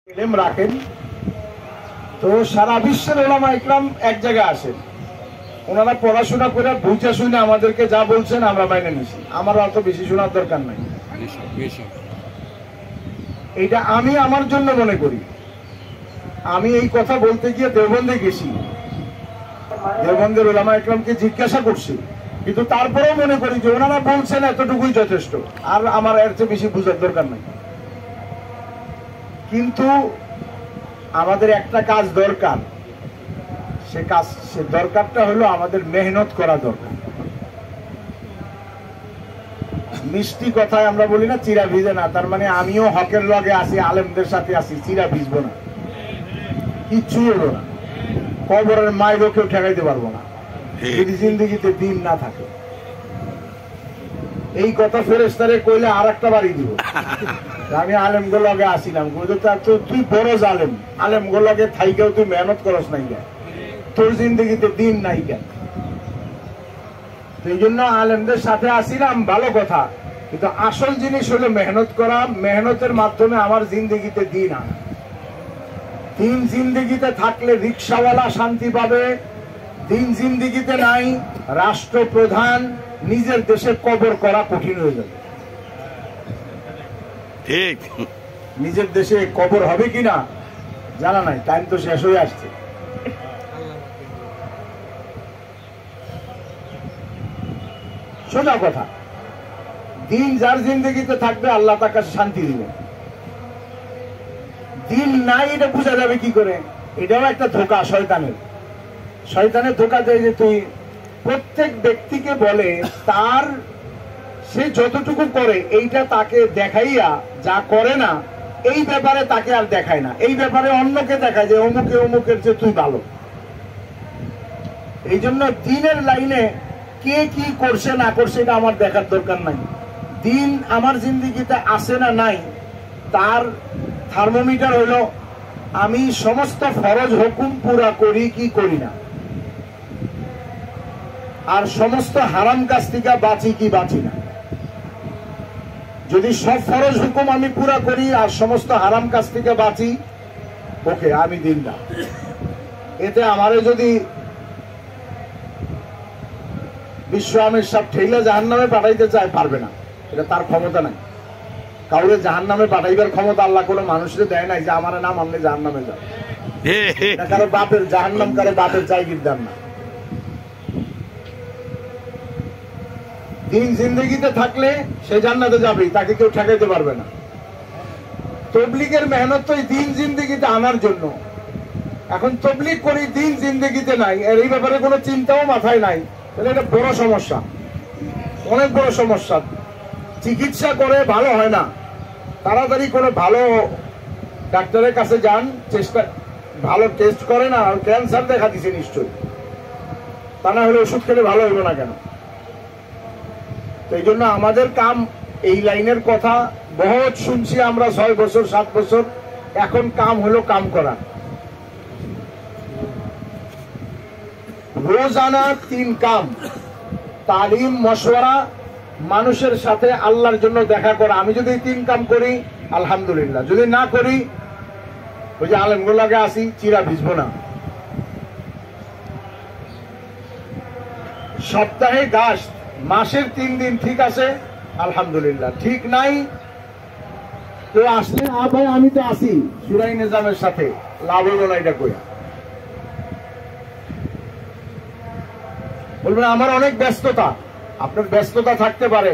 ইলম রাখেন তো সারা বিশ্বের উলামা ইকরাম এক জায়গায় আসেন, ওনারা পড়াশোনা করে বুঝে শুনে আমাদেরকে যা বলছেন আমরা মাইনে নিছি। আমার অত বেশি শোনার দরকার নাই। এইটা আমি আমার জন্য মনে করি। আমি এই কথা বলতে গিয়ে দেওবন্দে গেছি, দেওবন্দের উলামা ইকরামকে জিজ্ঞাসা করছি, কিন্তু তারপরেও মনে করি যে ওনারা বলছেন এতটুকুই যথেষ্ট, আর আমার এর চেয়ে বেশি বুঝার দরকার নাই। কিন্তু আমাদের একটা কাজ দরকার, সে দরকারটা হলো আমাদের মেহনত করা দরকার। মিষ্টি কথায় আমরা বলি না চিরা ভিজে না, তার মানে আমিও হকের লগে আছি, আলেমদের সাথে আছি, চিরা ভিজবো না, কিচ্ছু হলো না, কবরের মায়েরও কেউ ঠেকাইতে পারবো না যদি জিন্দগিতে দিন না থাকে। এই কথা ফেরেশতারে কইলে আর একটা বাড়ি দিব। আমি আলেমগুলো লগে আসিলাম, তুই বড় জালেম, আলেমগুলো লগে থাইকেও তুই মেহনত করস নাই কেন, তোর জিন্দগিতে দিন নাই কেন। এই জন্য আলেমদের সাথে আসিলাম ভালো কথা, কিন্তু আসল জিনিস হলো মেহনত করা। মেহনতের মাধ্যমে আমার জিন্দগিতে দিন আনা। দিন জিন্দগিতে থাকলে রিক্সাওয়ালা শান্তি পাবে, দিন জিন্দগিতে নাই রাষ্ট্রপ্রধান নিজের দেশে কবর করা কঠিন হয়ে যাবে। ঠিক, নিজের দেশে কবর হবে কিনা জানা নাই, টাইম তো শেষ হয়ে আসছে। সোজা কথা, দিন যার জিন্দগিতে থাকবে আল্লাহ তার কাছে শান্তি দিবে। দিন নাই এটা বোঝা যাবে কি করে? এটাও একটা ধোঁকা শয়তানের। শয়তানের ধোঁকা দেয় যে তুই প্রত্যেক ব্যক্তিকে বলে তার সে যতটুকু করে এইটা তাকে দেখাইয়া, যা করে না এই ব্যাপারে তাকে আর দেখায় না, এই ব্যাপারে অন্যকে দেখায় যে অমুকে অমুকের চেয়ে তুই ভালো। এই জন্য দিনের লাইনে কে কি করছে না করছে এটা আমার দেখার দরকার নাই। দিন আমার জিন্দগিতে আসে না নাই তার থার্মোমিটার হইল আমি সমস্ত ফরজ হুকুম পুরা করি কি করি না, আর সমস্ত হারাম কাজ থেকে বাঁচি কি বাঁচি না। যদি সব ফরজ হুকুম আমি পুরা করি আর সমস্ত হারাম কাজ থেকে বাঁচি, ওকে আমি দিনদার। এতে আমারে যদি বিশ্ব আমির সব ঠেলে জাহান্নামে পাঠাইতে চায় পারবে না, এটা তার ক্ষমতা নাই। কাউরে জাহান্নামে পাঠাইবার ক্ষমতা আল্লাহ কোনো মানুষের দেয় নাই যে আমার না মানলে জাহান্নামে যাও। কারো বাপের জাহান্নাম, কারো বাপের জায়গিরদার না। দিন জিন্দগিতে থাকলে সে জান্নাতে যাবেই, তাকে কেউ ঠেকাইতে পারবে না। তবলিগের মেহনত তো দিন জিন্দগিতে আনার জন্য। এখন তবলিগ করি দিন জিন্দগিতে নাই, আর এই ব্যাপারে কোনো চিন্তাও মাথায় নাই, তাহলে এটা বড় সমস্যা, অনেক বড় সমস্যা। চিকিৎসা করে ভালো হয় না, তাড়াতাড়ি করে ভালো ডাক্তারের কাছে যান, চেষ্টা ভালো টেস্ট করেন, আর ক্যান্সার দেখা দিছে নিশ্চয়ই, তা না হলে ওষুধ খেলে ভালো হইল না কেন? এই জন্য আমাদের কাম, এই লাইনের কথা বহুত শুনছি আমরা 6 বছর 7 বছর, এখন কাম হলো কাম করা। রোজানা 3 কাম, তালিম, মশওয়ারা, মানুষের সাথে আল্লাহর জন্য দেখা করা। আমি যদি 3 কাম করি আলহামদুলিল্লাহ, যদি না করি ওই যে আলেমগুলো লাগে আসি, চিরা ভিজবো না। সপ্তাহে গাছ, মাসের 3 দিন ঠিক আছে আলহামদুলিল্লাহ, ঠিক নাই তো আসলে ভাই আমি তো আসি সুরাই নিজামের সাথে, লাভ হইল না এটা কইয়া। বলবেন আমার অনেক ব্যস্ততা, আপনার ব্যস্ততা থাকতে পারে।